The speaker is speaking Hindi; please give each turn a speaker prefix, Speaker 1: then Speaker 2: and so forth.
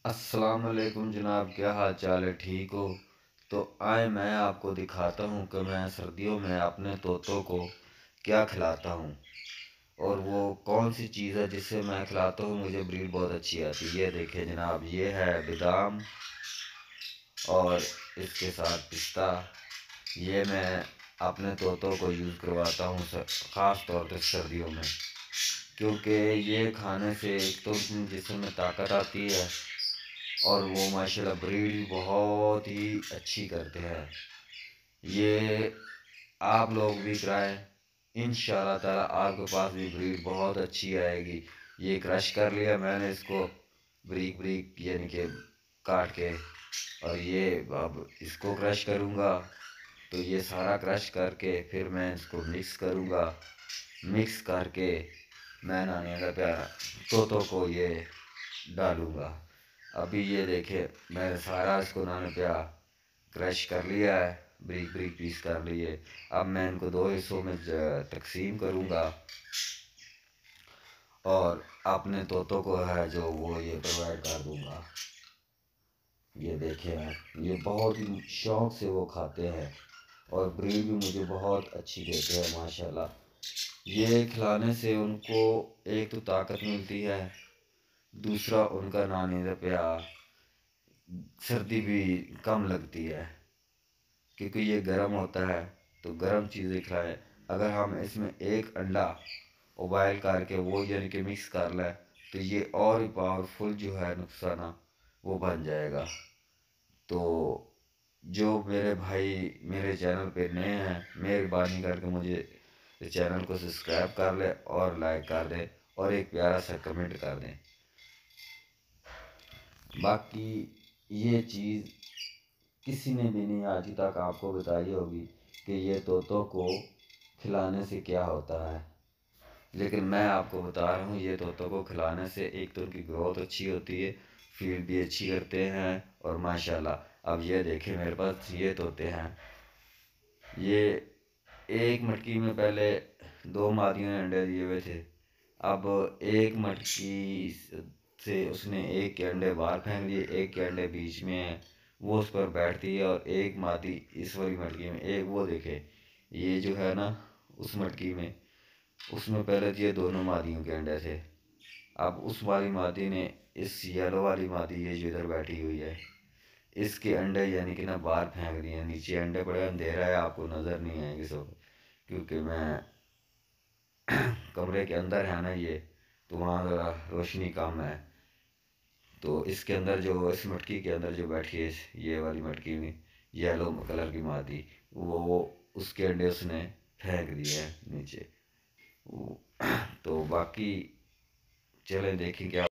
Speaker 1: अस्सलाम वालेकुम जनाब, क्या हाल चाल है? ठीक हो? तो आए मैं आपको दिखाता हूँ कि मैं सर्दियों में अपने तोतों को क्या खिलाता हूँ और वो कौन सी चीज़ है जिससे मैं खिलाता हूँ मुझे ब्रीड बहुत अच्छी आती है। ये देखें जनाब, ये है बादाम और इसके साथ पिस्ता। ये मैं अपने तोतों को यूज़ करवाता हूँ ख़ास तौर पर सर्दियों में, क्योंकि ये खाने से एक तो जिस्म में ताकत आती है और वो माशाल्लाह ब्रीड भी बहुत ही अच्छी करते हैं। ये आप लोग भी कराएं, इंशाल्लाह ताला आपके पास भी ब्रीड बहुत अच्छी आएगी। ये क्रश कर लिया मैंने इसको ब्रीक ब्रीक यानी कि काट के, और ये अब इसको क्रश करूँगा। तो ये सारा क्रश करके फिर मैं इसको मिक्स करूँगा। मिक्स करके मैं नानी का प्यारा तोतों को ये डालूँगा। अभी ये देखे मैंने सारा इसको नाने प्या क्रश कर लिया है, ब्रीक ब्रीक पीस कर लिए। अब मैं इनको दो हिस्सों में तकसीम करूँगा और अपने तोतों को है जो वो ये प्रोवाइड कर दूँगा। ये देखें आप, ये बहुत ही शौक़ से वो खाते हैं और ब्रीड भी मुझे बहुत अच्छी देते हैं माशाल्लाह। ये खिलाने से उनको एक तो ताकत मिलती है, दूसरा उनका नानी का प्यार, सर्दी भी कम लगती है क्योंकि ये गर्म होता है। तो गर्म चीज़ें खिलाएं। अगर हम इसमें एक अंडा उबाइल करके वो यानी कि मिक्स कर लें तो ये और ही पावरफुल जो है नुकसाना वो बन जाएगा। तो जो मेरे भाई मेरे चैनल पे नए हैं, मेहरबानी करके मुझे इस चैनल को सब्सक्राइब कर ले और लाइक कर दें और एक प्यारा सा कमेंट कर दें। बाकी ये चीज़ किसी ने भी नहीं आज तक आपको बताई होगी कि ये तोतों को खिलाने से क्या होता है, लेकिन मैं आपको बता रहा हूँ ये तोतों को खिलाने से एक तो उनकी ग्रोथ अच्छी होती है, फीड भी अच्छी करते हैं और माशाल्लाह। अब ये देखें मेरे पास ये तोते हैं, ये एक मटकी में पहले दो मादियों ने अंडे दिए हुए थे। अब एक मटकी से उसने एक के अंडे बाहर फेंक दिए, एक के अंडे बीच में है, वो उस पर बैठती है और एक मादी इस वाली मटकी में। एक वो देखे ये जो है ना उस मटकी में, उसमें पहले ये दोनों मादियों के अंडे थे। अब उस वाली मादी ने इस येलो वाली मादी ये जो इधर बैठी हुई है इसके अंडे यानी कि ना बाहर फेंक दिए। नीचे अंडे पड़े, अंधेरा है आपको नज़र नहीं आएंगे सब, क्योंकि मैं कमरे के अंदर है ना ये, तो वहाँ ज़रा रोशनी कम है। तो इसके अंदर जो इस मटकी के अंदर जो बैठी है ये वाली मटकी में येलो कलर की मादी, वो उसके अंडे उसने फेंक दिए हैं नीचे। तो बाकी चलें देखें क्या